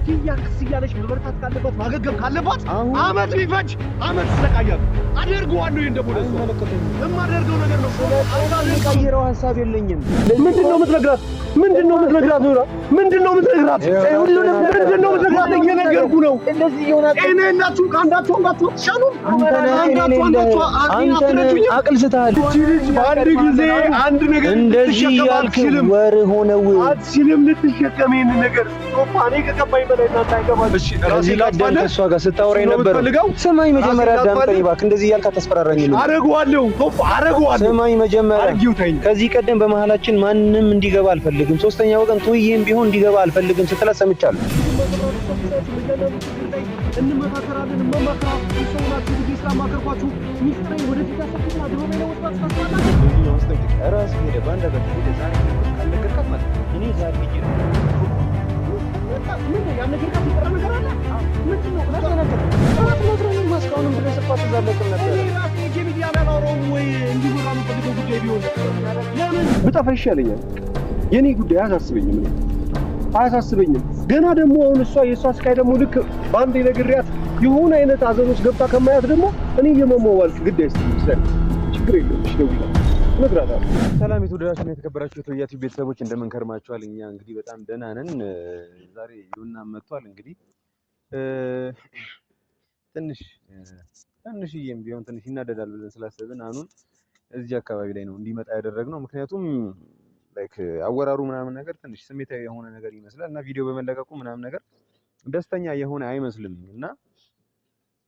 ኪያክስ እያለች መበርታት ካለባት ማገገም ካለባት አመት ቢፈጅ አመት ስለቃያል አደርገዋለሁ። ይሄን ደግሞ ለሱ የማደርገው ነገር ነው። ቀይረው ሐሳብ የለኝም። ምንድነው የምትነግራት? ምንድነው የምትነግራት? ሁሉንም ምንድነው የምትነግራት? እየነገርኩ ነው። እንደዚህ ይሆናል። እኔ እናችሁ ካንዳችሁ ተሻሉ። አንተ አቅል ስተሃል። በአንድ ጊዜ አንድ ነገር እንደዚህ ያልክ ወር ሆነው አትችልም ልትሸከም ይሄን ነገር ሶፋኔ ከቀባይ በላይ እናንተ አይገባም። እሺ ከዚህ ቀደም ከእሷ ጋር ስታወራኝ ነበር። ስማኝ መጀመሪያ አዳምጠኝ እባክህ። እንደዚህ እያልክ አታስፈራራኝም። አረጋዋለሁ። ስማኝ መጀመሪያ ከዚህ ቀደም በመሀላችን ማንም እንዲገባ አልፈልግም፣ ሶስተኛ ወገን ቶዬም ቢሆን እንዲገባ አልፈልግም ስትላት ሰምቻለሁ። እንመካከራለን መማከራ ሰውናችሁ ልጅ ስላማከርኳችሁ ሚስጥሬ ወደፊት ያሰብኩት አድሮኔ ነው ወጣት ታስባላችሁ። ራስ ሄደ ባንዳ ጋር ሄደ ዛሬ ካልነገርካት ማለት እኔ ዛሬ ሄጄ ነው ምን ያነገርካት ይቀር ነገር አለ። ምንድነው ነገር አትነግረኝም? ማስካውንም ብለህ ስፋት ዛለቅም ነበር። ራስ ሄጄ ሚዲያ ላይ አወራው ወይ እንዲወራ የምፈልገው ጉዳይ ቢሆን ለምን ብጠፋ ይሻለኛል። የኔ ጉዳይ አያሳስበኝም። ገና ደግሞ አሁን የእሷ ስቃይ ደግሞ ልክ በአንድ የነግሪያት የሆነ አይነት አዘን ውስጥ ገብታ ከማያት ደግሞ እኔ የመሟዋልክ ግድ አይስተም። ችግር የለም ደውላ እነግራታለሁ። ሰላም የተወደዳችሁ እና የተከበራችሁ የቶያቲ ቤተሰቦች እንደምን ከርማችኋል? እኛ እንግዲህ በጣም ደህና ነን። ዛሬ ዮና መጥቷል። እንግዲህ ትንሽዬም ቢሆን ትንሽ ይናደዳል ብለን ስላሰብን አሁን እዚህ አካባቢ ላይ ነው እንዲመጣ ያደረግነው። ምክንያቱም ላይክ አወራሩ ምናምን ነገር ትንሽ ስሜታዊ የሆነ ነገር ይመስላል እና ቪዲዮ በመለቀቁ ምናምን ነገር ደስተኛ የሆነ አይመስልም እና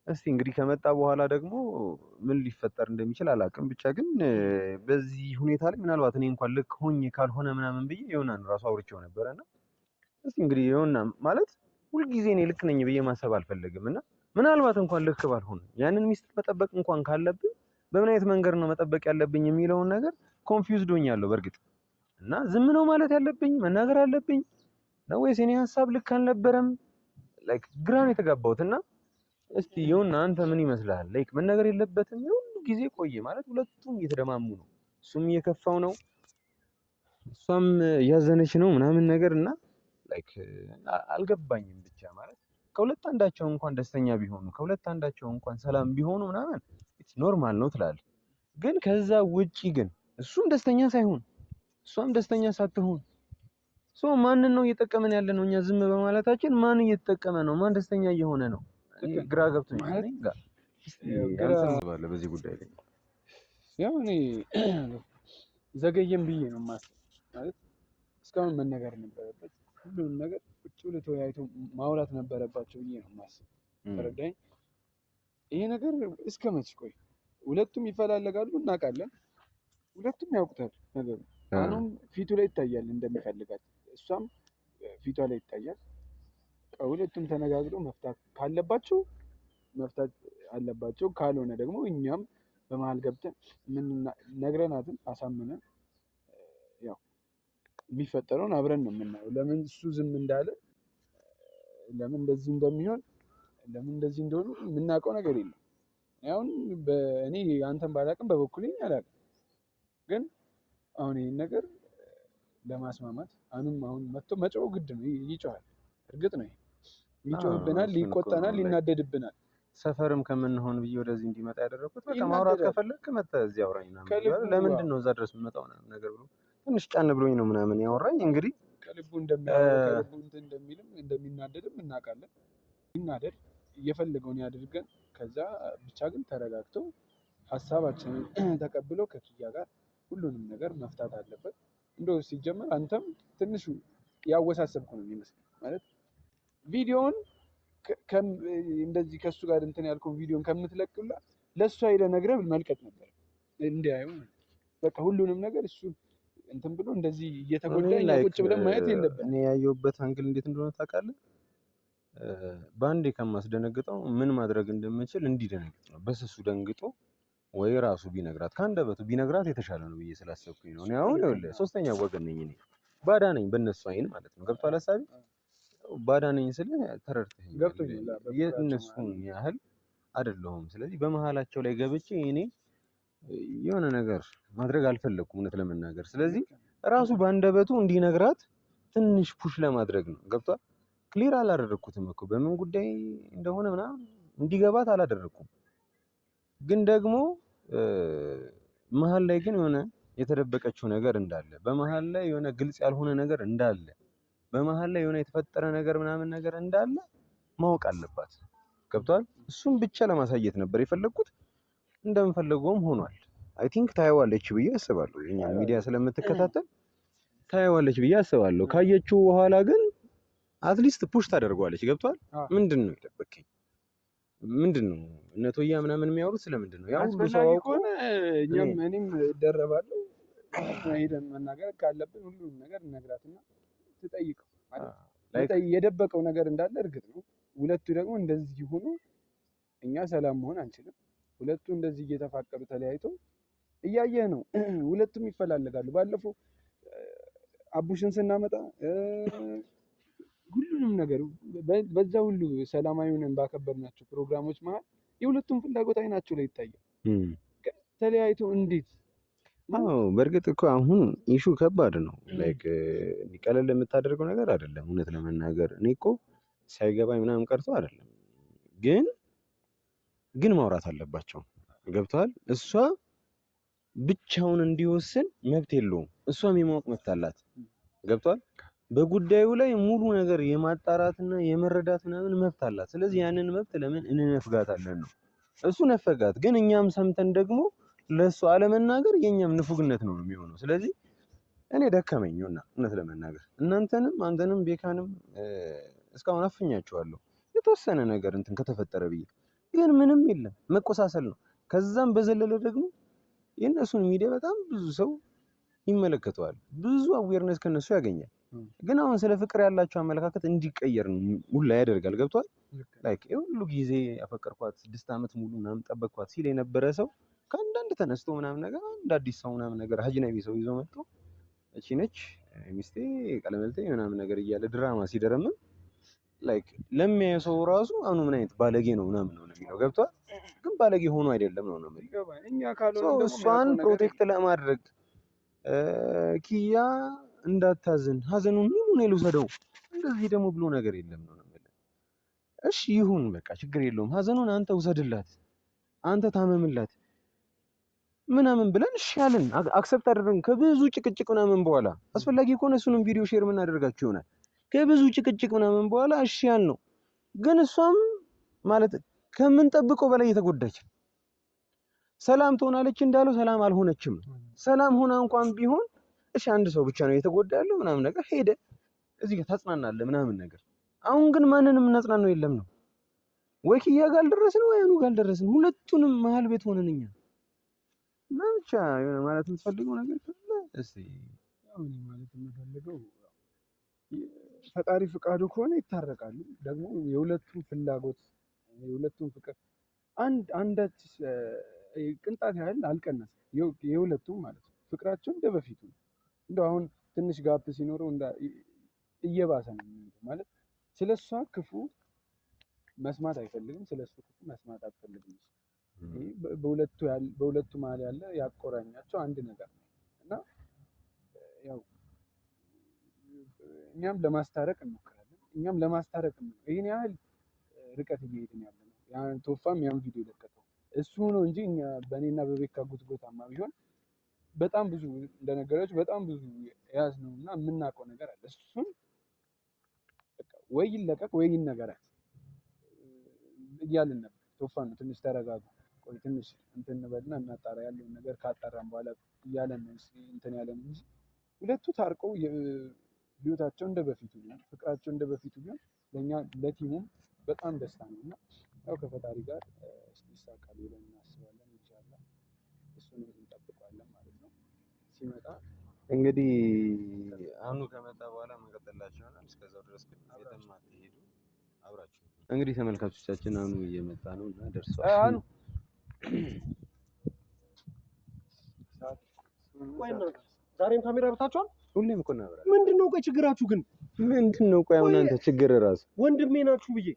እስቲ እንግዲህ ከመጣ በኋላ ደግሞ ምን ሊፈጠር እንደሚችል አላውቅም። ብቻ ግን በዚህ ሁኔታ ላይ ምናልባት እኔ እንኳን ልክ ሆኜ ካልሆነ ምናምን ብዬ ዮናን ራሱ አውርቼው ነበረና እስቲ እንግዲህ ዮና ማለት ሁልጊዜ እኔ ልክ ነኝ ብዬ ማሰብ አልፈልግም እና ምናልባት እንኳን ልክ ባልሆነ ያንን ሚስጥር መጠበቅ እንኳን ካለብኝ በምን አይነት መንገድ ነው መጠበቅ ያለብኝ የሚለውን ነገር ኮንፊውዝድ ሆኛለሁ በእርግጥ እና ዝም ነው ማለት ያለብኝ መናገር አለብኝ ነው ወይስ የኔ ሐሳብ ልክ አልነበረም? ላይክ ግራን የተጋባሁት እና እስቲ ዮና አንተ ምን ይመስልሃል? ላይክ መናገር የለበትም ሁሉ ጊዜ ቆየ ማለት ሁለቱም እየተደማሙ ነው። እሱም እየከፋው ነው እሷም እያዘነች ነው ምናምን ነገር እና ላይክ አልገባኝም። ብቻ ማለት ከሁለት አንዳቸው እንኳን ደስተኛ ቢሆኑ ከሁለት አንዳቸው እንኳን ሰላም ቢሆኑ ምናምን ኖርማል ነው ትላለህ። ግን ከዛ ውጪ ግን እሱም ደስተኛ ሳይሆን እሷም ደስተኛ ሳትሆን ማንን ነው እየተጠቀመን ያለ ነው? እኛ ዝም በማለታችን ማን እየተጠቀመ ነው? ማን ደስተኛ እየሆነ ነው? ግራ ገብቶኛል። በዚህ ጉዳይ ላይ ያው እኔ ዘገየም ብዬ ነው የማስበው። ማለት እስካሁን መነገር ነበረበት፣ ሁሉንም ነገር ቁጭ ብሎ ተወያይቶ ማውራት ነበረባቸው ብዬ ነው የማስበው። ተረዳኝ። ይሄ ነገር እስከ መች ቆይ? ሁለቱም ይፈላለጋሉ እናውቃለን። ሁለቱም ያውቁታል ነገሩ። አሁንም ፊቱ ላይ ይታያል እንደሚፈልጋት፣ እሷም ፊቷ ላይ ይታያል። ሁለቱም ተነጋግረው መፍታት ካለባቸው መፍታት አለባቸው። ካልሆነ ደግሞ እኛም በመሀል ገብተን ምን ነግረናትን አሳምነን ያው የሚፈጠረውን አብረን ነው የምናየው። ለምን እሱ ዝም እንዳለ፣ ለምን እንደዚህ እንደሚሆን፣ ለምን እንደዚህ እንደሆኑ የምናውቀው ነገር የለም። አሁን እኔ አንተን ባላቅም በበኩሌ አላቅም። ግን አሁን ይሄን ነገር ለማስማማት አሁን መጥቶ መጮህ ግድ ነው። ይጮሃል፣ እርግጥ ነው ይጮህብናል፣ ይቆጣናል፣ ይናደድብናል። ሰፈርም ከምንሆን ብዬ ወደዚህ እንዲመጣ ያደረኩት በቃ ማውራት ከፈለክ መተህ እዚህ አውራኝ ምናምን። ለምንድን ነው እዛ ድረስ የምመጣው ነገር ብሎ ትንሽ ጫን ብሎኝ ነው ምናምን ያወራኝ። እንግዲህ ከልቡ እንደሚያወራ ከልቡ እንደሚልም እንደሚናደድም እናውቃለን። ይናደድ፣ እየፈለገውን ያድርገን። ከዛ ብቻ ግን ተረጋግተው ሀሳባችንን ተቀብለው ከኪያ ጋር ሁሉንም ነገር መፍታት አለበት። እንደው ሲጀመር አንተም ትንሹ ያወሳሰብኩ ነው የሚመስለው። ማለት ቪዲዮውን እንደዚህ ከሱ ጋር እንትን ያልከውን ቪዲዮን ከምትለቅላ ለእሷ ሄደህ ነግረህ መልቀቅ ነበር እንዲያዩ። በቃ ሁሉንም ነገር እሱ እንትን ብሎ እንደዚህ እየተጎዳ እኛ ቁጭ ብለን ማየት የለብንም። እኔ ያየሁበት አንግል እንዴት እንደሆነ ታውቃለህ? በአንዴ ከማስደነግጠው ምን ማድረግ እንደምችል እንዲደነግጥ ነው። በስሱ ደንግጦ ወይ ራሱ ቢነግራት ከአንደበቱ ቢነግራት የተሻለ ነው ብዬ ስላሰብኩኝ ነው። እኔ አሁን ይኸውልህ ሶስተኛ ወገን ነኝ፣ እኔ ባዳ ነኝ በእነሱ አይን ማለት ነው። ገብቶሃል ሀሳቤ? ባዳ ነኝ ስለ ተረድተኸኝ ገብቶኛል። የእነሱን ያህል አይደለሁም። ስለዚህ በመሀላቸው ላይ ገብቼ እኔ የሆነ ነገር ማድረግ አልፈለኩም እውነት ለመናገር። ስለዚህ ራሱ በአንደበቱ እንዲነግራት ትንሽ ፑሽ ለማድረግ ነው። ገብቷል? ክሊር አላደረኩትም እኮ በምን ጉዳይ እንደሆነ ምናምን እንዲገባት አላደረኩም። ግን ደግሞ መሀል ላይ ግን የሆነ የተደበቀችው ነገር እንዳለ፣ በመሀል ላይ የሆነ ግልጽ ያልሆነ ነገር እንዳለ፣ በመሀል ላይ የሆነ የተፈጠረ ነገር ምናምን ነገር እንዳለ ማወቅ አለባት። ገብቷል? እሱም ብቻ ለማሳየት ነበር የፈለኩት። እንደምፈልገውም ሆኗል። አይ ቲንክ ታየዋለች ብዬ አስባለሁ። የኛ ሚዲያ ስለምትከታተል ታየዋለች ብዬ አስባለሁ። ካየችው በኋላ ግን አትሊስት ፑሽ ታደርገዋለች። ገብቷል? ምንድነው የደበቀኝ? ምንድነው እነ ቶያ ምናምን የሚያወሩት ስለምንድን ነው? ያው ሁሉ ሰው አውቆ እኔም እደረባለሁ። ሄደን መናገር ካለብን ሁሉንም ነገር እነግራትና ትጠይቀው ማለት የደበቀው ነገር እንዳለ እርግጥ ነው። ሁለቱ ደግሞ እንደዚህ ሆኖ እኛ ሰላም መሆን አንችልም። ሁለቱ እንደዚህ እየተፋቀሩ ተለያይተው እያየህ ነው። ሁለቱም ይፈላለጋሉ። ባለፈው አቡሽን ስናመጣ ሁሉንም ነገር በዛ ሁሉ ሰላማዊ ሆነን ባከበርናቸው ፕሮግራሞች መሀል የሁለቱም ፍላጎት አይናቸው ላይ ይታያል። ተለያይተው እንዴት? አዎ በእርግጥ እኮ አሁን ኢሹ ከባድ ነው። ላይክ ቀለል የምታደርገው ነገር አይደለም። እውነት ለመናገር እኔ እኮ ሳይገባኝ ምናምን ቀርቶ አይደለም፣ ግን ማውራት አለባቸው። ገብቷል? እሷ ብቻውን እንዲወስን መብት የለውም። እሷም የማወቅ መብት አላት። ገብቷል? በጉዳዩ ላይ ሙሉ ነገር የማጣራትና የመረዳት ምናምን መብት አላት። ስለዚህ ያንን መብት ለምን እንነፍጋታለን ነው። እሱ ነፈጋት፣ ግን እኛም ሰምተን ደግሞ ለእሱ አለመናገር የኛም ንፉግነት ነው የሚሆነው። ስለዚህ እኔ ደከመኝና እውነት ለመናገር እናንተንም አንተንም ቤካንም እስካሁን አፍኛችኋለሁ የተወሰነ ነገር እንትን ከተፈጠረ ብዬ፣ ግን ምንም የለም መቆሳሰል ነው። ከዛም በዘለለ ደግሞ የእነሱን ሚዲያ በጣም ብዙ ሰው ይመለከተዋል፣ ብዙ አዌርነስ ከነሱ ያገኛል። ግን አሁን ስለ ፍቅር ያላቸው አመለካከት እንዲቀየር ነው ሁላ ያደርጋል። ገብቷል? ላይክ ሁሉ ጊዜ ያፈቀርኳት 6 ዓመት ሙሉ ምናምን ጠበቅኳት ሲል የነበረ ሰው ከአንዳንድ ተነስቶ ምናምን ነገር አንድ አዲስ ሰው ምናምን ነገር አጅነቢ ሰው ይዞ መጥቶ እቺ ነች ሚስቴ ቀለመልቴ ምናምን ነገር እያለ ድራማ ሲደረምም ላይክ ለሚያየው ሰው ራሱ አሁን ምን አይነት ባለጌ ነው ምናምን ነው የሚለው። ገብቷል? ግን ባለጌ ሆኖ አይደለም ነው የሚለው። እኛ ካልሆነ እሷን ፕሮቴክት ለማድረግ ኪያ እንዳታዝን ሀዘኑን ሙሉ ነው ልውሰደው እንደዚህ ደግሞ ብሎ ነገር የለም ነው የሚለው። እሺ ይሁን በቃ ችግር የለውም ሀዘኑን አንተ ውሰድላት፣ አንተ ታመምላት ምናምን ብለን እሺ ያልን አክሰፕት አደረግን። ከብዙ ጭቅጭቅ ምናምን በኋላ አስፈላጊ ከሆነ እሱንም ቪዲዮ ሼር የምናደርጋችሁ ይሆናል። ከብዙ ጭቅጭቅ ምናምን በኋላ እሺ ያል ነው። ግን እሷም ማለት ከምንጠብቀው በላይ የተጎዳች ሰላም ትሆናለች እንዳለው ሰላም አልሆነችም። ሰላም ሆና እንኳን ቢሆን እሺ አንድ ሰው ብቻ ነው የተጎዳ ያለው ምናምን ነገር ሄደ እዚህ ጋር ታጽናናለህ ምናምን ነገር። አሁን ግን ማንንም እናጽናናው የለም ነው። ወይ ኪያ ጋር አልደረስን ወይ አኑ ጋር አልደረስን፣ ሁለቱንም መሀል ቤት ሆነን እኛ ብቻ የሆነ ማለት የምትፈልገው ነገር ካለ እስቲ ያው እኔ ማለት የምፈልገው ፈጣሪ ፍቃዱ ከሆነ ይታረቃሉ። ደግሞ የሁለቱም ፍላጎት የሁለቱም ፍቅር አንዳች ቅንጣት ያህል አልቀነሰም። የሁለቱም ማለት ነው ፍቅራቸው እንደ በፊቱ ነው። እንደው አሁን ትንሽ ጋፕ ሲኖረው እየባሰ ነው የሚሄደው። ማለት ስለሷ ክፉ መስማት አይፈልግም፣ ስለሱ ክፉ መስማት አትፈልግም። በሁለቱ መሀል ያለ ያቆራኛቸው አንድ ነገር ነው እና ያው እኛም ለማስታረቅ እንሞክራለን። እኛም ለማስታረቅ ነው ይሄን ያህል ርቀት እየሄድን ያለ ነው። ያን ቶፋም ያን ቪዲዮ የለቀቀው እሱ ነው እንጂ እኛ በእኔና በቤካ ጉትጎታማ ቢሆን በጣም ብዙ እንደነገረች በጣም ብዙ የያዝነው እና የምናውቀው ነገር አለ። እሱን በቃ ወይ ይለቀቅ ወይ ይነገራል እያልን ነበር። ቶፋ ነው ትንሽ ተረጋጉ፣ ቆይ ትንሽ እንትን እንበልና እናጣራ ያለውን ነገር ካጣራን በኋላ እያለን ነው እንትን ያለን እንጂ ሁለቱ ታርቀው ህይወታቸው እንደ በፊቱ ቢሆን ፍቅራቸው እንደ በፊቱ ቢሆን ለእኛ ለቲሙም በጣም ደስታ ነው እና ያው ከፈጣሪ ጋር ይሳካል ብለን እናስባለን። ኢንሻአላህ እሱንም እንጠብቀዋለን ማለት ነው። ሲመጣ እንግዲህ አኑ ከመጣ በኋላ መንቀጥላችሁ ይሆናል። እስከዛው ድረስ ግን የትም አትሄዱ፣ አብራችሁ እንግዲህ ተመልካቾቻችን አኑ እየመጣ ነው እና ደርሷል። አኑ ዛሬም ካሜራ ብታችኋል? ሁሌም እኮ እናብራለን። ምንድነው ቆይ ችግራችሁ ግን ምንድነው? ቆይ አሁን አንተ ችግር ራስ ወንድሜ ናችሁ ብዬ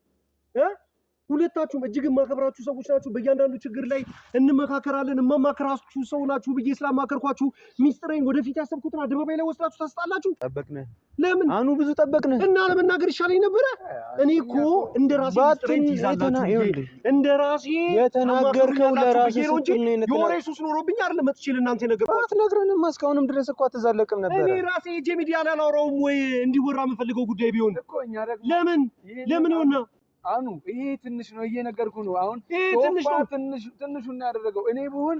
ሁለታችሁም እጅግ የማከብራችሁ ሰዎች ናችሁ። በእያንዳንዱ ችግር ላይ እንመካከራለን። የማማከራችሁ ሰው ናችሁ ብዬ ስላማከርኳችሁ ሚስጥሬን ወደፊት ያሰብኩትን አደባባይ ላይ ወስዳችሁ ታስጣላችሁ። ጠበቅነህ። ለምን አኑ ብዙ ጠበቅነህ እና ለመናገር ይሻለኝ ነበረ። እኔ እኮ እንደራሴ ሚስጥሬን ትይዛላችሁ እንደራሴ የተናገርከው ለራስህ ስትል ነው። የወሬ ሱስ ኖሮብኝ አይደለም መጥቼ ለእናንተ የነገርኳችሁ። አትነግረንም። እስካሁንም ድረስ እኮ አትዛለቅም ነበር። እኔ ራሴ ሄጄ ሚዲያ ላይ አላወራውም ወይ እንዲወራ የምፈልገው ጉዳይ ቢሆን ለምን ይሆና አኑ ይሄ ትንሽ ነው እየነገርኩ ነው። አሁን ይሄ ትንሽ ነው ትንሹን ያደረገው እኔ ብሆን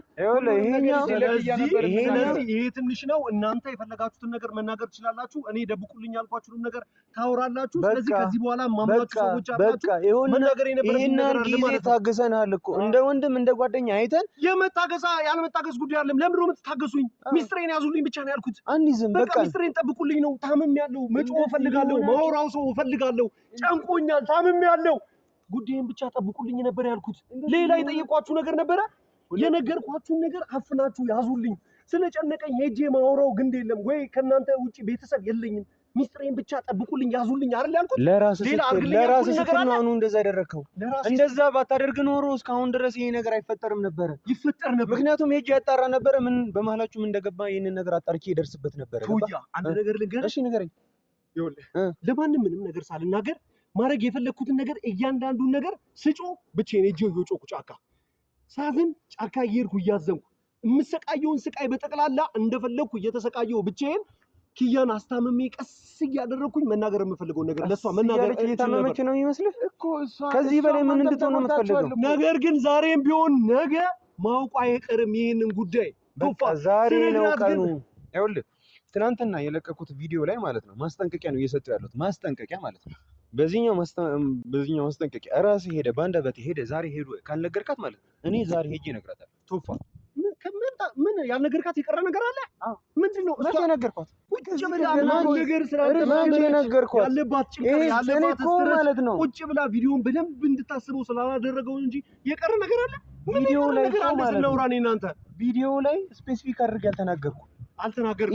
ይሄ ትንሽ ነው። እናንተ የፈለጋችሁትን ነገር መናገር ትችላላችሁ። እኔ ደብቁልኝ ያልኳችሁንም ነገር ታወራላችሁ። ስለዚህ ከዚህ በኋላ ማምናችሁ ሰዎች አላችሁ። መናገር የነበረብኝ ነገር አለ ማለት ታግሰናል እኮ እንደ ወንድም እንደ ጓደኛ አይተን ያለመታገስ ጉዳይ አይደለም። ለምን ነው የምትታገሱኝ? ሚስጥሬን ያዙልኝ ብቻ ነው ያልኩት። አንይዝም በቃ ሚስጥሬን ጠብቁልኝ ነው። ታምሜያለሁ። መጮህ እፈልጋለሁ። ማውራው ሰው እፈልጋለሁ። ጨንቆኛል። ታምሜያለሁ። ጉዳይን ብቻ ጠብቁልኝ ነበር ያልኩት። ሌላ የጠየኳችሁ ነገር ነበረ? የነገርኳችሁን ነገር አፍናችሁ ያዙልኝ። ስለጨነቀኝ ሄጄ ማውራው ግንድ የለም ወይ ከእናንተ ውጪ ቤተሰብ የለኝም። ሚስጥሬን ብቻ ጠብቁልኝ ያዙልኝ አይደል ያልኩት? ለራስህ ስትል ነው አሁን እንደዛ ያደረከው። እንደዛ ባታደርግ ኖሮ እስካሁን ድረስ ይሄ ነገር አይፈጠርም ነበር። ይፈጠር ነበር። ምክንያቱም ሄጄ ያጣራ ነበር። ምን በመሀላችሁ ምን እንደገባ ይሄንን ነገር አጣርቼ ይደርስበት ነበር። ቶያ አንድ ነገር ልንገርህ። እሺ ንገረኝ። ይኸውልህ ለማንም ምንም ነገር ሳልናገር ማድረግ የፈለኩትን ነገር እያንዳንዱን ነገር ስጮ ብቻዬን ሄጄ እየጮኩ ጫካ ሳዝን ጫካ እየሄድኩ እያዘንኩ የምሰቃየውን ስቃይ በጠቅላላ እንደፈለኩ እየተሰቃየው ብቻዬን ኪያን አስታምሜ ቀስ እያደረኩኝ መናገር የምፈልገው ነገር ለሷ መናገር እየታመመች ነው የሚመስልህ እኮ እሷ። ከዚህ በላይ ምን እንድትሆን ነው የምትፈልገው? ነገር ግን ዛሬም ቢሆን ነገ ማውቋ አይቀርም ይሄንን ጉዳይ። በቃ ዛሬ ነው ቀኑ። ይኸውልህ ትናንትና የለቀኩት ቪዲዮ ላይ ማለት ነው ማስጠንቀቂያ ነው እየሰጠው ያሉት። ማስጠንቀቂያ ማለት ነው በዚህኛው ማስጠንቀቂያ ራስህ ሄደ ባንደበቴ ሄደ ዛሬ ሄዶ ካልነገርካት ማለት እኔ ዛሬ ሄጄ እነግራታለሁ። ቶፋ ምን ያልነገርካት የቀረ ነገር አለ? ምንድነው? እሷ ነገርኳት። ቁጭ ብላ ነገር ስለነገርኳት ያለባት ጭንቀት ያለባት ማለት ነው ቁጭ ብላ ቪዲዮን በደንብ እንድታስበው ስላላደረገው እንጂ የቀረ ነገር አለ? ቪዲዮ ላይ ማለት ነው እናንተ ቪዲዮ ላይ ስፔሲፊክ አድርጌ አልተናገርኩም።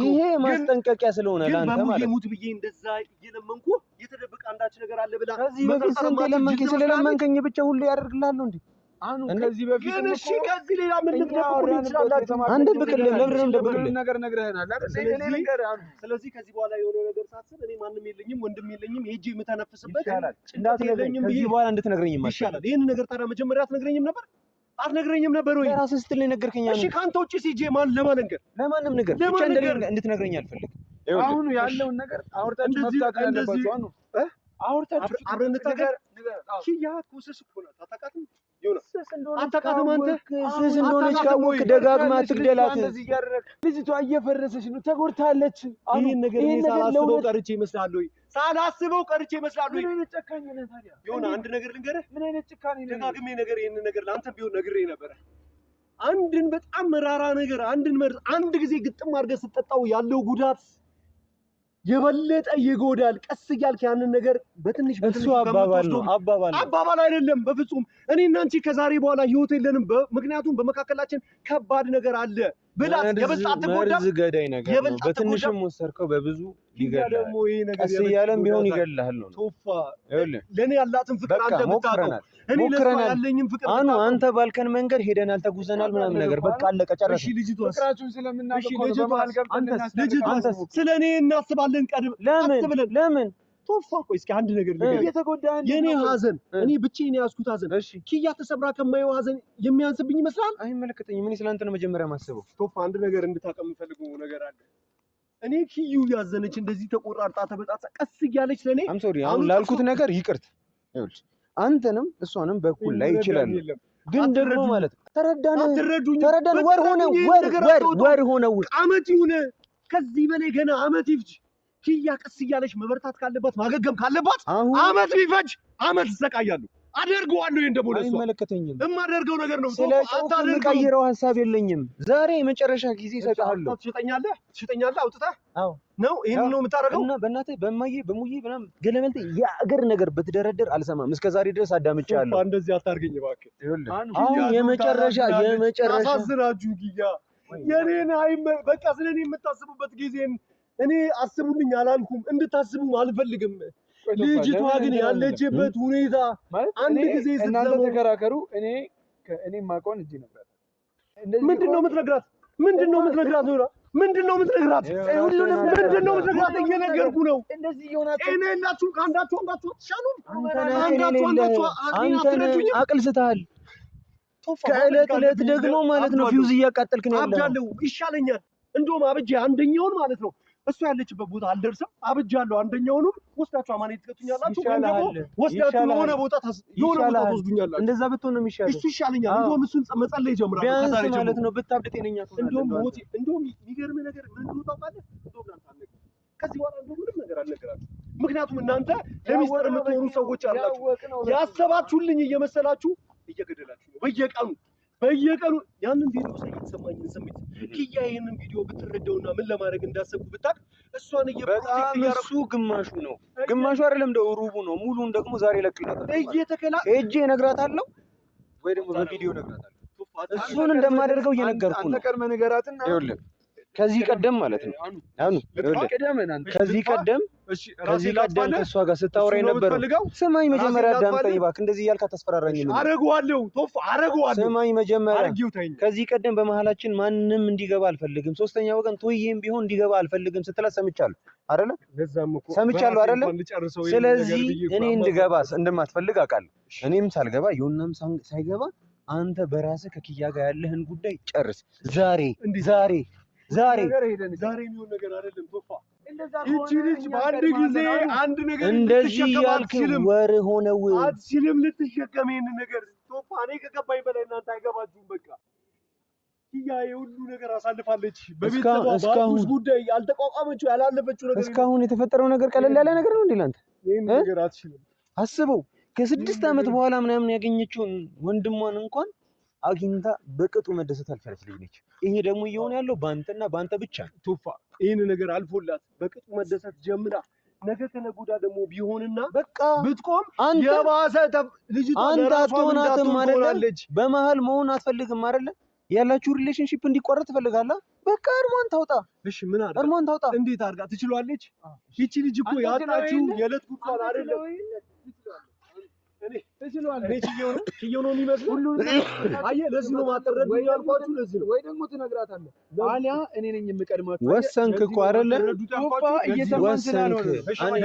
ይሄ ማስጠንቀቂያ ስለሆነ ላንተ ማለት ነው። ሙት ብዬ እንደዛ እየለመንኩ የተደበቀ አንዳች ነገር አለ ብላ ከዚህ በፊት ስንት ለመንከኝ ስለለመንከኝ ብቻ ሁሉ ያደርግልሃለሁ እንዴ? አኑ ከዚህ በፊት ግን እሺ፣ ከዚህ ሌላ ምን ልትደብቁልኝ ትችላላችሁ? አንድ ብቅልም ለምንድነው እንደብቅልም ነገር ነግረህናል አይደል? ስለዚህ ከዚህ በኋላ የሆነ ነገር ሳስብ እኔ ማንም የለኝም ወንድም የለኝም ሄጄ የምተነፍስበት እንዳትነግረኝም ብዬ በኋላ እንድትነግረኝ ይሻላል። ይሄን ነገር ታዲያ መጀመሪያ አትነግረኝም ነበር? አትነግረኝም ነበር ወይ? ራስህ ስትል ነገርከኝ። እሺ ካንተ ውጪ ሲጄ ለማንነገር ለማንም ነገር ብቻ እንድትነግረኝ አልፈልግም። አሁን ያለውን ነገር አውርታችሁ መፍታት ያለባችሁ አኑ አውርታችሁ አብረን እንታገር። ኪያ ኩስስ እኮ ናት። አታውቃትም? አታውቃትም አንተ? ስስ እንደሆነች ካወቅ ደጋግማ አትግደላት። ልጅቷ እየፈረሰች ነው፣ ተጎድታለች። ይሄን ነገር ሳላስበው ቀርቼ ይመስላል ወይ? ሳላስበው ቀርቼ ይመስላል ወይ? ምን አይነት ጨካኝ ነህ ታዲያ? የሆነ አንድ ነገር ልንገርህ። ምን አይነት ጭካኔ ነው? ደጋግሜ ነገር ይሄን ነገር ለአንተ ቢሆን ነግሬህ ነበረ። አንድን በጣም መራራ ነገር አንድን መርዝ አንድ ጊዜ ግጥም አድርገህ ስትጠጣው ያለው ጉዳት የበለጠ ይጎዳል። ቀስ እያልክ ያንን ነገር በትንሽ እሱ አባባል አይደለም በፍጹም። እኔ እና አንቺ ከዛሬ በኋላ ህይወት የለንም። ምክንያቱም በመካከላችን ከባድ ነገር አለ። ብላት የበለጠ አትጎዳም። መርዝ ገዳይ ነገር ነው። በትንሽም ወሰርከው በብዙ ይገድላል። ቀስ እያለም ቢሆን ይገድልሃል ነው ቶፋ። ለኔ ያላትን ፍቅር አንተ የምታውቀው እኔ ለሷ ያለኝን ፍቅር አንተ ባልከን መንገድ ሄደናል፣ ተጉዘናል ምናምን ነገር በቃ አለቀ ጨረሰ። እሺ ልጅቷስ ፍቅራችሁን ስለምናውቀው ልጅቷስ ስለኔ እናስባለን ቀድም ለምን ቶፋ ቆይ እስኪ አንድ ነገር ልገር። እየተጎዳህ የኔ ሀዘን እኔ ብቻዬን ያዝኩት ሀዘን ኪያ ተሰብራ ከማየው ሀዘን የሚያንስብኝ ይመስላል? አይመለከተኝም። እኔ ስላንተ ነው መጀመሪያ ማስበው። ቶፋ አንድ ነገር እንድታቀም የምፈልገው ነገር አለ። እኔ ኪዩ ያዘነች እንደዚህ ተቆራርጣ ተበጣጣ ቀስ እያለች ለኔ አም ሶሪ አሁን ላልኩት ነገር ይቅርት። ይኸውልሽ አንተንም እሷንም በኩል ላይ ይችላል፣ ግን ደግሞ ማለት ተረዳን ወር ሆነው አመት ይሁን ከዚህ በላይ ገና አመት ይፍጅ። ኪያ ቀስ እያለች መበርታት ካለባት ማገገም ካለባት አመት ቢፈጅ አመት ትሰቃያለሁ። አደርገዋለሁ። ይሄን ደግሞ ለሷ አይመለከተኝም። የማደርገው ነገር ነው። አታደርገው። ሀሳብ የለኝም። ዛሬ የመጨረሻ ጊዜ እሰጥሃለሁ። ትሸጠኛለህ አውጥተህ? አዎ ነው። ይሄን ነው የምታደርገው? እና በእናትህ በማዬ በሙዬ ምናምን ገለመልቴ የአገር ነገር ብትደረድር አልሰማም። እስከዛሬ ድረስ አዳምጫለሁ። እንደዚህ አታርገኝ እባክህ። አሁን የመጨረሻ አሳዝናችሁ ኪያ የኔን በቃ ስለኔ የምታስቡበት ጊዜን እኔ አስቡልኝ አላልኩም። እንድታስቡም አልፈልግም። ልጅቷ ግን ያለችበት ሁኔታ አንድ ጊዜ እናንተ ተከራከሩ። እኔ የማውቀውን እዚህ ነበር። ምንድነው የምትነግራት? ምንድነው የምትነግራት? እየነገርኩ ነው። እኔ የላችሁም ከአንዳችሁ አንዳችሁ አትሻሉም። አንተን አቅል ስተሃል። ከዕለት ዕለት ደግሞ ማለት ነው ፊውዝ እያቃጠልክ ነው ያለው። አብጃለሁ፣ ይሻለኛል። እንደውም አብጄ አንደኛውን ማለት ነው እሱ ያለችበት ቦታ አልደርስም። አብጃለሁ። አንደኛውንም ወስዳችሁ አማኔ ትከቱኛላችሁ፣ ወይም ደግሞ ወስዳችሁ የሆነ ቦታ ትወስዱኛላችሁ። እንደዛ ብትሆን ነው የሚሻለው። እሱ ይሻለኛል። እንደውም እሱን መጸለይ ጀምራለሁ ከዛሬ ማለት ነው። ብታብድ ጤነኛ ትሆናለህ። እንደውም የሚገርም ነገር ምን እንደሆነ ታውቃለህ? እንደውም ላንተ አልነግርህም። ከዚህ በኋላ እንደውም ምንም ነገር አልነግራችሁም። ምክንያቱም እናንተ ለሚስጥር የምትሆኑ ሰዎች አላችሁ። ያሰባችሁልኝ እየመሰላችሁ እየገደላችሁ ነው በየቀኑ ያንን ቪዲዮ ሳይ የተሰማኝን ስሜት ኪያ ይሄንን ቪዲዮ ብትረዳውና ምን ለማድረግ እንዳሰብኩ ብታውቅ እሷን በጣም እሱ ግማሹ ነው ግማሹ አይደለም እንደው ሩቡ ነው። ሙሉን ደግሞ ዛሬ ለቅላታለሁ። ሄጄ እነግራታለሁ ወይ ደግሞ በቪዲዮ እነግራታለሁ። እሱን እንደማደርገው እየነገርኩ ነው። አንተ ቀድመህ ንገራትና ይኸውልህ ከዚህ ቀደም ማለት ነው ከዚህ ቀደም ከእሷ ጋር ስታወራ የነበረው ስማኝ፣ መጀመሪያ አዳምጠኝ እባክህ። እንደዚህ እያልክ አታስፈራራኝ። አረገዋለሁ። ስማኝ መጀመሪያ፣ ከዚህ ቀደም በመሀላችን ማንም እንዲገባ አልፈልግም፣ ሶስተኛ ወገን ቶዬም ቢሆን እንዲገባ አልፈልግም ስትላት ሰምቻለሁ አይደለ? ሰምቻለሁ አይደለ? ስለዚህ እኔ እንድገባ እንደማትፈልግ አውቃለሁ። እኔም ሳልገባ ዮናም ሳይገባ አንተ በራስህ ከኪያ ጋር ያለህን ጉዳይ ጨርስ። ዛሬ የሚሆን ነገር አይደለም ቶፋ። ይቺ ልጅ በአንድ ጊዜ አንድ ነገር እንደዚህ ያልክ ወር ሆነው አትችልም ልትሸከም ይሄንን ነገር ቶፋ። እኔ ከገባኝ በላይ እናንተ አይገባችሁም። በቃ ኪያ የሁሉ ነገር አሳልፋለች። በቤተሰቧ በአቡሽ ጉዳይ ያልተቋቋመችው ያላለፈችው ነገር እስካሁን የተፈጠረው ነገር ቀለል ያለ ነገር ነው እንዴ ላንተ? ይሄን ነገር አትችልም። አስበው ከ6 ዓመት በኋላ ምናምን ያገኘችውን ወንድሟን እንኳን አግኝታ በቅጡ መደሰት አልቻለች ልጅ ነች። ይሄ ደግሞ እየሆነ ያለው ባንተና ባንተ ብቻ ነው ቶፋ። ይሄን ነገር አልፎላት በቅጡ መደሰት ጀምራ ነገ ከነገ ወዲያ ደግሞ ቢሆንና በቃ ብትቆም የባሰ ልጅቷ አንተ አትሆናትም አይደለ? በመሀል መሆን አትፈልግም አይደለ? ያላችሁ ሪሌሽንሺፕ እንዲቋረጥ ትፈልጋለህ። በቃ እርሟን ታውጣ። እሺ ምን አድርጋ? እርሟን ታውጣ። እንዴት አድርጋ ትችላለች? ይቺ ልጅ እኮ ያጣችው የዕለት ጉዳይ አይደለም። እኔ ችየው ነው የሚመስለው ሁሉ። አየህ፣ ለዚህ ነው ማተረዱኝ ያልኳችሁ። ለዚህ ነው። ወይ ደግሞ ትነግራታለህ አሊያ እኔ ነኝ የምቀድማችሁ። ወሰንክ እኮ አይደለ? ወሰንክ።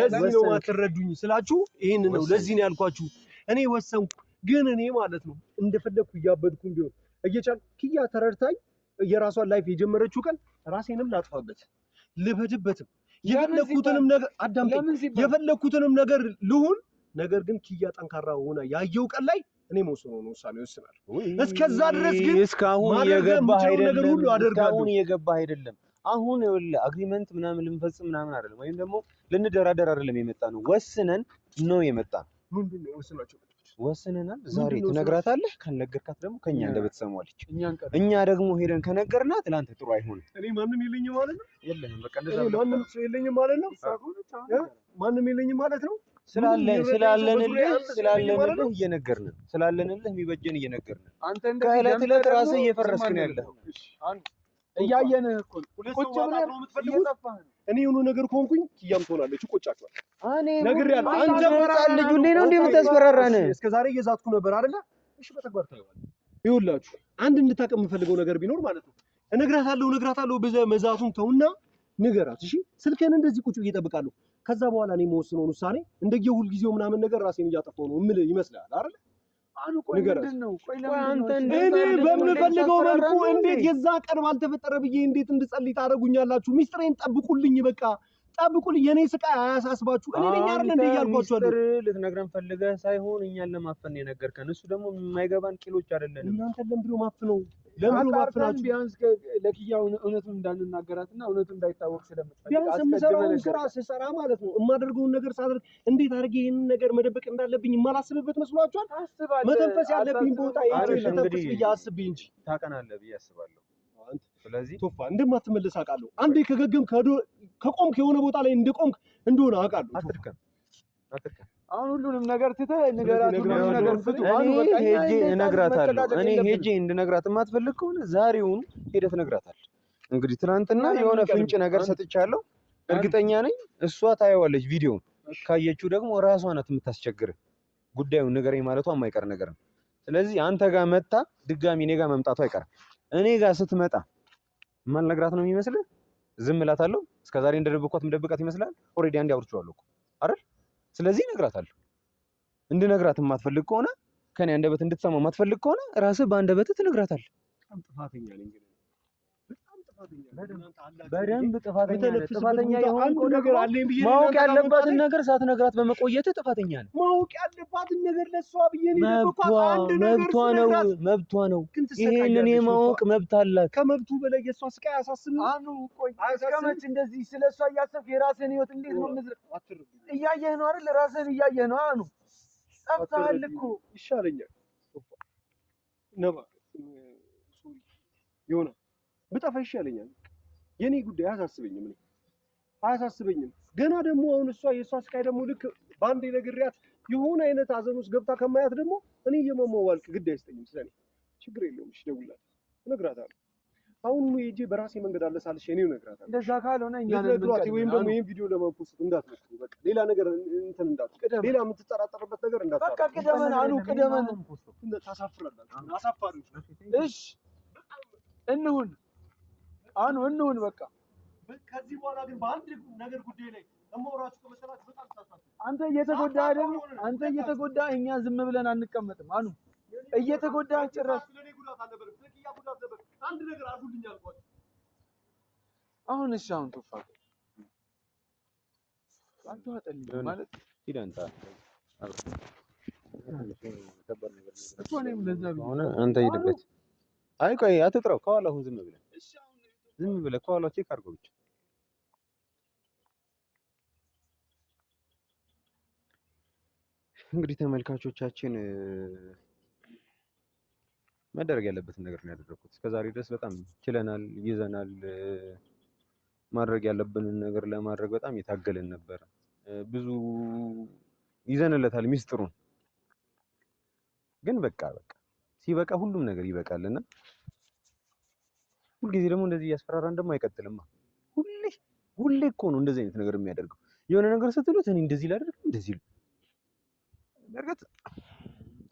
ለዚህ ነው ማተረዱኝ ስላችሁ ይሄን ነው። ለዚህ ነው ያልኳችሁ። እኔ ወሰንኩ። ግን እኔ ማለት ነው እንደፈለኩ እያበድኩኝ ቢሆን እየቻልኩ ኪያ ተረድታኝ የራሷን ላይፍ የጀመረችው ቀን ራሴንም ላጥፋበት ልበድበትም የፈለኩትንም ነገር የፈለኩትንም ነገር ልሁን። ነገር ግን ኪያ ጠንካራ ሆና ያየው ቀን ላይ እኔ መወሰነው ነው ውሳኔ ወስናል። እስከዛ ድረስ ግን እስካሁን የገባህ አይደለም። አሁን ይኸውልህ አግሪመንት ምናምን ልንፈጽም ምናምን አይደለም፣ ወይም ደግሞ ልንደራደር አይደለም የመጣ ነው። ወስነን ነው የመጣ ነው። ምንድነው ወስናችሁ? ወስነናል። ዛሬ ትነግራታለህ። ካልነገርካት ደግሞ ከኛ እንደበተሰማለች። እኛ ደግሞ ሄደን ከነገርናት ለአንተ ጥሩ አይሆንም። እኔ ማንም የለኝም ማለት ነው። የለህም በቃ እንደዛ ማንም የለኝም ማለት ነው። ማንም የለኝም ማለት ነው። ስላለንልህ እየነገርንን ስላለንልህ የሚበጀን እየነገርንን ከዕለት ዕለት ራስህ እየፈረስክ ነው ያለኸው። እያየንህ እኮ ቁጭ ብለህ ነው የምትፈልጉት። እኔ የሆነ ነገር ኮንኩኝ ኪያም ትሆናለች። ቆጫችኋል። ነግሬሃለሁ። አንተ ህፃን ልጅ ሁሌ ነው እንዴ የምታስፈራራን? እስከ ዛሬ እየዛትኩ ነበር አይደለ? እሺ በተግባር ታየዋለህ። ይኸውላችሁ አንድ እንድታውቅ የምፈልገው ነገር ቢኖር ማለት ነው እነግራታለሁ መዛቱን ተውና ንገራት። እሺ ስልኬን እንደዚህ ቁጭ ብዬ እጠብቃለሁ። ከዛ በኋላ እኔ የምወስነውን ውሳኔ እንደየ ሁልጊዜው ምናምን ነገር ራሴን እያጠፋሁ ነው የምልህ ይመስላል አይደል? ቆይ ምንድነው? እኔ በምፈልገው መልኩ እንዴት የዛ ቀን ባልተፈጠረ ብዬ እንዴት እንድጸልይ ታደርጉኛላችሁ? ሚስጥሬን ጠብቁልኝ፣ በቃ ጠብቁልኝ። የኔ ስቃይ አያሳስባችሁ። እኔ ነኝ አይደል እንደ እያልኳችሁ አይደል? ልትነግረን ፈልገህ ሳይሆን እኛን ለማፈን የነገርከን። እሱ ደግሞ የማይገባን ኪሎች አይደለንም። እናንተ ለምንድን ነው ማፍነው? ለምንድን ነው ማፍናችሁ? ቢያንስ ለኪያ እውነቱን እንዳንናገራትና እውነቱን እንዳይታወቅ ስለምትፈልግ ቢያንስ የምሰራውን ስራ ስሰራ ማለት ነው የማደርገውን ነገር ሳደርግ እንዴት አድርጌ ይሄንን ነገር መደበቅ እንዳለብኝ የማላስብበት መስሏችኋል? መተንፈስ ያለብኝ ቦታ ተንፈስ ብዬ አስብ እንጂ ታቀናለህ ብዬ አስባለሁ። ስለዚህ ቶፋ እንደማትመለስ አውቃለሁ። አንዴ ከገገም ከቆምክ የሆነ ቦታ ላይ እንደቆምክ እንደሆነ አውቃለሁ። አትርከም አሁን ሁሉንም ነገር ትተህ ንገራት። ሁሉንም ነገር ፍቱ። ሄጄ እነግራታለሁ። እኔ ሄጄ እንድነግራት የማትፈልግ ከሆነ ዛሬውኑ ሄደህ ትነግራታለህ። እንግዲህ ትናንትና የሆነ ፍንጭ ነገር ሰጥቻለሁ። እርግጠኛ ነኝ እሷ ታየዋለች ቪዲዮውን። ካየችው ደግሞ ራሷ ናት የምታስቸግር። ጉዳዩን ንገረኝ ማለቷ የማይቀር ነገር ነው። ስለዚህ አንተ ጋር መጣ ድጋሚ እኔ ጋር መምጣቷ አይቀርም። እኔ ጋር ስትመጣ ማልነግራት ነው የሚመስልህ? ዝም እላታለሁ? እስከዛሬ እንደደበኳት ምደብቃት ይመስላል? ኦልሬዲ አንዴ አውርቼዋለሁ እኮ አይደል? ስለዚህ እነግራታለሁ። እንድነግራት የማትፈልግ ከሆነ ከኔ አንደበት እንድትሰማው የማትፈልግ ከሆነ ራስህ በአንደበትህ ትነግራታለህ። በጣም ጥፋተኛ ነኝ ግን በደንብ ጥፋተኛ ነህ። ጥፋተኛ የሆንከው ነገር ማወቅ ያለባትን ነገር ሳትነግራት በመቆየትህ ጥፋተኛ ነህ። ማወቅ ያለባትን ነገር ለሷ ብዬ ነው የደበኳት። አንድ ነገር መብቷ ነው። ይሄንን የማወቅ መብት አላት። ከመብቱ በላይ የሷ ስቃይ አያሳስብም? አኑ ቆይ እስከመች እንደዚህ ስለሷ እያሰብክ የራስህን ህይወት እንዴት ነው እያየህ ነው አይደል? ራስህን እያየህ ነው። አኑ ጠፍተሃል እኮ። ይሻለኛል ነባ ሶሪ ይሆናል ብጠፋ ይሻለኛል። የኔ ጉዳይ አያሳስበኝም። ገና ደግሞ አሁን የእሷ ስቃይ ደግሞ ልክ በአንዴ ነግሬያት የሆነ አይነት ሀዘን ውስጥ ገብታ ከማያት ደግሞ እኔ የመሟዋልቅ ግድ አይሰጠኝም። ስለኔ ችግር የለውም። እሺ እደውልላታለሁ፣ እነግራታለሁ። አሁን ሄጄ በራሴ መንገድ አለሳልሽ እኔው እነግራታለሁ። እንደዛ ካልሆነ እኛ ነግሯት ወይም ደግሞ ይሄን ቪዲዮ ለማፖስት እንዳትሞክሩ። በቃ ሌላ ነገር እንትን እንዳትቀደም፣ ሌላ የምትጠራጠርበት ነገር እንዳትቀደም። በቃ ቅደመን አኑ ቅደመን። ታሳፍራላችሁ። አሳፋሪዎች። እሺ እንሁን አኑ እንሁን በቃ። ከዚህ በኋላ ግን በአንድ ነገር ጉዳይ ላይ እማወራችሁ ከመሰላችሁ በጣም ተሳሳቱ። አንተ እየተጎዳህ አይደል? አንተ እየተጎዳህ እኛ ዝም ብለን አንቀመጥም። አኑ እየተጎዳህ ጭራሽ ስለኔ ጉዳት አለበት፣ ስለኪያ ጉዳት አለበት። አንድ ነገር አድርጉልኝ አልኳችሁ። አሁን እሺ አሁን ተፋቀ አንተ አጠልኝ ማለት ሂዳንታ እኮ እኔም ለዛ ሆነ አንተ ሂድበት። አይ ቆይ አትጥራው። ከኋላ አሁን ዝም ብለህ ከኋላ ቼክ አድርገው ብቻ። እንግዲህ ተመልካቾቻችን መደረግ ያለበትን ነገር ነው ያደረኩት። እስከዛሬ ድረስ በጣም ችለናል፣ ይዘናል። ማድረግ ያለብንን ነገር ለማድረግ በጣም የታገልን ነበር። ብዙ ይዘንለታል ሚስጥሩን። ግን በቃ ሲበቃ ሁሉም ነገር ይበቃልና ሁልጊዜ ደግሞ እንደዚህ እያስፈራራን ደግሞ አይቀጥልማ። ሁሌ እኮ ነው እንደዚህ አይነት ነገር የሚያደርገው። የሆነ ነገር ስትሉት እኔ እንደዚህ ላደርግ እንደዚህ በእርግጥ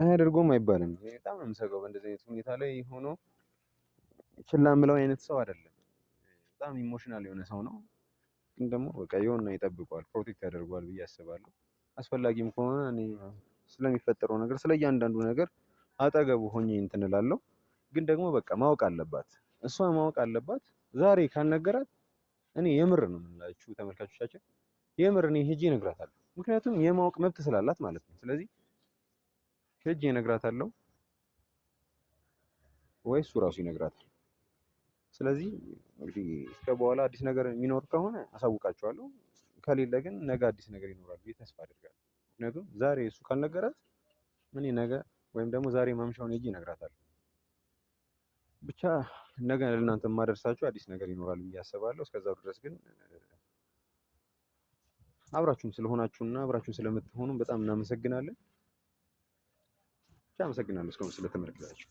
አያደርገውም አይባልም። በጣም ነው የምሰጋው በእንደዚህ አይነት ሁኔታ ላይ ሆኖ ችላ የምለው አይነት ሰው አይደለም። በጣም ኢሞሽናል የሆነ ሰው ነው። ግን ደግሞ በቃ የሆነ ይጠብቀዋል፣ ፕሮቴክት ያደርገዋል ብዬ አስባለሁ። አስፈላጊም ከሆነ እኔ ስለሚፈጠረው ነገር ስለ እያንዳንዱ ነገር አጠገቡ ሆኜ እንትን እላለሁ። ግን ደግሞ በቃ ማወቅ አለባት፣ እሷ ማወቅ አለባት። ዛሬ ካልነገራት እኔ የምር ነው የምንላችሁ ተመልካቾቻችን፣ የምር እኔ ሄጄ እነግራታለሁ። ምክንያቱም የማወቅ መብት ስላላት ማለት ነው። ስለዚህ ሄጄ እነግራታለሁ ወይ እሱ ራሱ ይነግራታል። ስለዚህ እንግዲህ እስከ በኋላ አዲስ ነገር የሚኖር ከሆነ አሳውቃችኋለሁ። ከሌለ ግን ነገ አዲስ ነገር ይኖራል ብዬ ተስፋ አድርጋለሁ። ምክንያቱም ዛሬ እሱ ካልነገራት እኔ ነገ ወይም ደግሞ ዛሬ ማምሻውን ሄጄ እነግራታለሁ። ብቻ ነገ ለእናንተ የማደርሳችሁ አዲስ ነገር ይኖራል ብዬ አስባለሁ። እስከዛው ድረስ ግን አብራችሁም ስለሆናችሁና አብራችሁም ስለምትሆኑ በጣም እናመሰግናለን። ብቻ አመሰግናለሁ እስካሁን ስለተመለከታችሁ።